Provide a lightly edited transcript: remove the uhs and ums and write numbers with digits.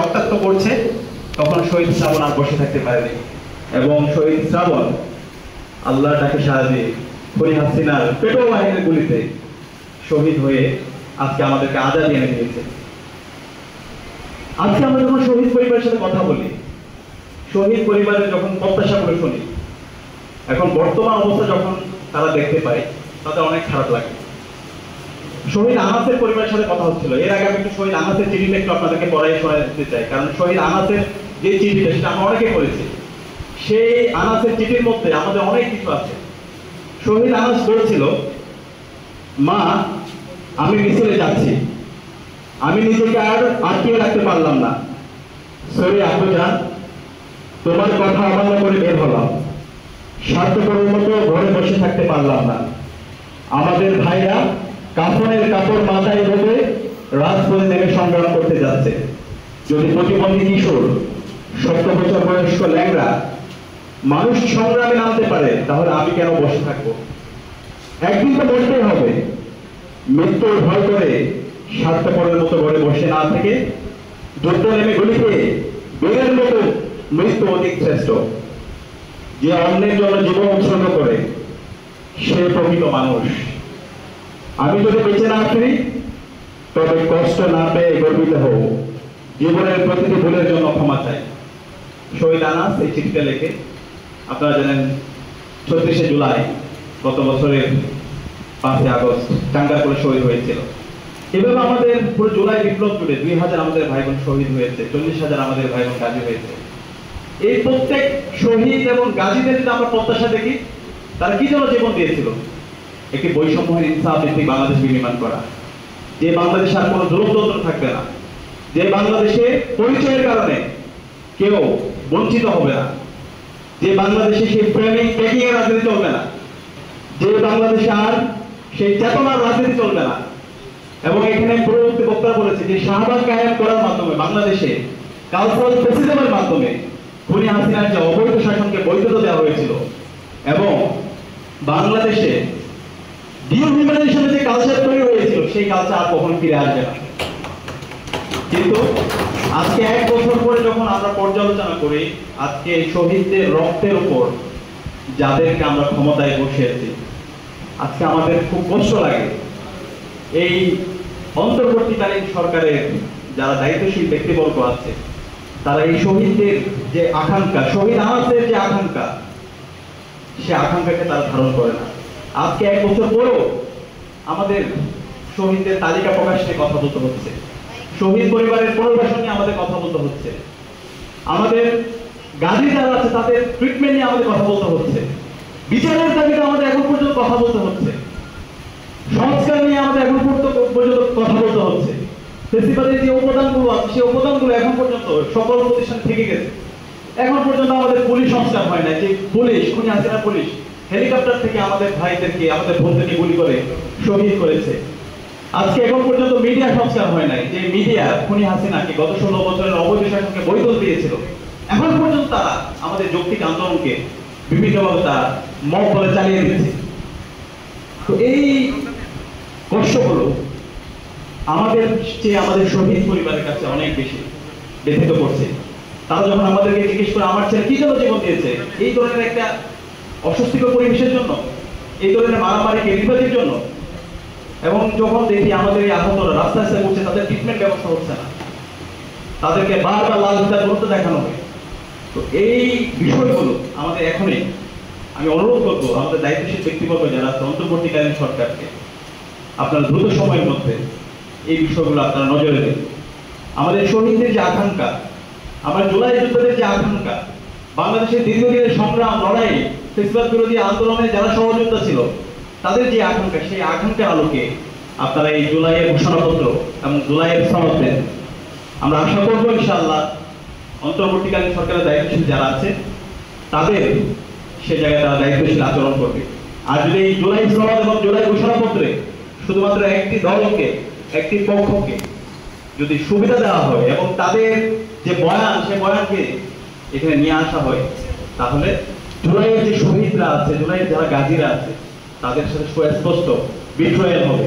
রক্তাক্ত করছে, তখন শহীদ শ্রাবণ আর বসে থাকতে পারেনি এবং শহীদ শ্রাবণ আল্লাহর ডাকে সাড়া দিয়ে খনি হাসিনার পেটো বাহিনীর গুলিতে শহীদ হয়ে আজকে আমাদেরকে আজাদী এনে দিয়েছে। আজকে আমরা যখন শহীদ পরিবারের সাথে কথা বলি, শহীদ পরিবারের যখন প্রত্যাশাগুলো শুনি, এখন বর্তমান অবস্থা যখন তারা দেখতে পায়, তাদের অনেক খারাপ লাগে। শহীদ আনাসের পরিবারের সাথে কথা হচ্ছিল, এর আগে আমি একটু শহীদ আনাসের চিঠিটা একটু আপনাদেরকে পড়াই শোনাতে চাই, কারণ শহীদ আনাসের যে চিঠিটা সেটা আমরা অনেকে পড়েছি। সেই আনাসের চিঠির মধ্যে আমাদের অনেক কিছু আছে। শহীদ আনাস বলেছিল, মা আমি মিছিলে যাচ্ছি, আমি নিজেকে আর আটকিয়ে রাখতে পারলাম না, সরি আপু যান, তোমার কথা অমান্য করে বের হলাম, স্বার্থপরের মতো ঘরে বসে থাকতে পারলাম না। আমাদের ভাইরা কাফনের কাপড় মাথায় বেঁধে রাজপথে নেমে সংগ্রাম করতে যাচ্ছে। যদি প্রতিবন্ধী কিশোর, 70 বছর বয়স্ক ল্যাংড়া মানুষ সংগ্রামে নামতে পারে, তাহলে আমি কেন বসে থাকবো? একদিন তো বসতেই হবে। মৃত্যুর ভয় করে স্বার্থপরের মতো ঘরে বসে না থেকে যুদ্ধ নেমে গুলিতে বীরের মতো মৃত্যু অধিক শ্রেষ্ঠ। যে অন্যের জন্য জীবন উৎসর্গ করে সে প্রকৃত মানুষ। আমি যদি বেঁচে না ফিরি, তবে কষ্ট না পেয়ে গর্বিত হব, জীবনের প্রতিটি ভুলের জন্য ক্ষমা চাই। শহীদ আনাস এই চিঠিটা লেখে, আপনারা জানেন 36শে জুলাই গত বছরের 5 আগস্ট টাঙ্গাইলে শহীদ হয়েছিল। এভাবে আমাদের পুরো জুলাই বিপ্লব জুড়ে 2000 আমাদের ভাই বোন শহীদ হয়েছে, 40,000 আমাদের ভাই বোন গাজী হয়েছে। এই প্রত্যেক শহীদ এবং গাজীদের যদি আমরা প্রত্যাশা দেখি, তারা কি জন্য জীবন দিয়েছিল? একটি বৈষম্যহীন ইনসাফ ভিত্তিক বাংলাদেশ বিনির্মাণ করা, যে বাংলাদেশে আর কোনো জুলুমতন্ত্র থাকবে না, যে বাংলাদেশে পরিচয়ের কারণে কেউ বঞ্চিত হবে না, যে বাংলাদেশে সেই প্রেমিং ট্যাগিং এর রাজনীতি চলবে না, যে বাংলাদেশে আর সেই চেতনার রাজনীতি চলবে না। এবং এখানে পূর্ববর্তী বক্তারা বলেছে যে শাহবাগ কায়েম করার মাধ্যমে বাংলাদেশে কালচারাল ফেসিজমের মাধ্যমে খুনি হাসিনার যে অবৈধ শাসনকে বৈধতা দেওয়া হয়েছিল এবং বাংলাদেশে ডিহিউম্যানাইজেশনের যে কালচার তৈরি হয়েছিল, সেই কালচার আর কখনো ফিরে আসবে না। কিন্তু আজকে 1 বছর পরে যখন আমরা পর্যালোচনা করি, আজকে শহীদদের রক্তের উপর যাদেরকে আমরা ক্ষমতায় বসিয়েছি, আজকে আমাদের খুব কষ্ট লাগে। এই অন্তর্বর্তীকালীন সরকারের যারা দায়িত্বশীল ব্যক্তিবর্গ আছে, তারা এই শহীদদের যে আকাঙ্ক্ষা, শহীদ আনাসের যে আকাঙ্ক্ষা, সে আকাঙ্ক্ষাকে তারা ধারণ করে না। আজকে 1 বছর পরেও আমাদের শহীদদের তালিকা প্রকাশ নিয়ে কথা বলতে হচ্ছে, শহীদ পরিবারের পুনর্বাসন নিয়ে আমাদের কথা বলতে হচ্ছে, আমাদের গাজী যারা আছে তাদের ট্রিটমেন্ট নিয়ে আমাদের কথা বলতে হচ্ছে, বিচারের দাবিতে আমাদের এখন পর্যন্ত কথা বলতে হচ্ছে, সংস্কার নিয়ে আমাদের এখন পর্যন্ত কথা বলতে হচ্ছে। ফেস্টিভ্যালের যে উপাদানগুলো আছে, সেই উপাদানগুলো এখন পর্যন্ত সকল প্রতিষ্ঠান থেকে গেছে। এখন পর্যন্ত আমাদের পুলিশ সংস্কার হয় না, যে পুলিশ খুনি হাসিনা পুলিশ হেলিকপ্টার থেকে আমাদের ভাইদেরকে, আমাদের বোনদেরকে গুলি করে শহীদ করেছে। আজকে এখন পর্যন্ত মিডিয়া সংস্কার হয় নাই, যে মিডিয়া খুনি হাসিনাকে গত 16 বছরের অবৈধ শাসনকে বৈধতা দিয়েছিল। এখন পর্যন্ত তারা আমাদের যৌক্তিক আন্দোলনকে বিভিন্নভাবে তারা মব বলে চালিয়ে দিচ্ছে। তো এই কষ্টগুলো আমাদের চেয়ে আমাদের শহীদ পরিবারের কাছে অনেক বেশি ব্যথিত করছে। তারা যখন আমাদেরকে জিজ্ঞেস করে আমার ছেলে কি জন্য জীবন দিয়েছে, এই ধরনের একটা অস্বস্তিকর পরিবেশের জন্য, এই ধরনের মারামারিকে নির্বাচনের জন্য, এবং যখন দেখি আমাদের এই আহতরা রাস্তায় রাস্তায় ঘুরছে, তাদের ট্রিটমেন্ট ব্যবস্থা হচ্ছে না, তাদেরকে বারবার লাল ফিতার গুরুত্ব দেখানো হয়। তো এই বিষয়গুলো আমাদের এখনই, আমি অনুরোধ করবো আমাদের দায়িত্বশীল ব্যক্তিবর্গ যারা আছে, অন্তর্বর্তীকালীন সরকারকে আপনারা দ্রুত সময়ের মধ্যে এই বিষয়গুলো আপনারা নজরে দিন। আমাদের শহীদদের যে আকাঙ্ক্ষা, আমার জুলাই যোদ্ধাদের যে আকাঙ্ক্ষা, বাংলাদেশের দীর্ঘদিনের সংগ্রাম, লড়াই, ফেসিবাদ বিরোধী আন্দোলনে যারা সহযোদ্ধা ছিল, তাদের যে আকাঙ্ক্ষা, সেই আকাঙ্ক্ষার আলোকে আপনারা এই জুলাইয়ের ঘোষণাপত্র এবং জুলাইয়ের সনদ দেন। আমরা আশা করবো ইনশাআল্লাহ অন্তর্বর্তীকালীন সরকারের দায়িত্বশীল যারা আছে, তাদের সে জায়গায় তারা দায়িত্বশীল আচরণ করবে। আর যদি এই জুলাই সনদ এবং জুলাই ঘোষণাপত্রে শুধুমাত্র একটি দলকে, একটি পক্ষকে যদি সুবিধা দেওয়া হয় এবং তাদের যে বয়ান, সে বয়ানকে এখানে নিয়ে আসা হয়, তাহলে জুলাইয়ের যে শহীদরা আছে, জুলাইয়ের যারা গাজীরা আছে, তাদের সাথে সুস্পষ্ট বিট্রয়াল হবে।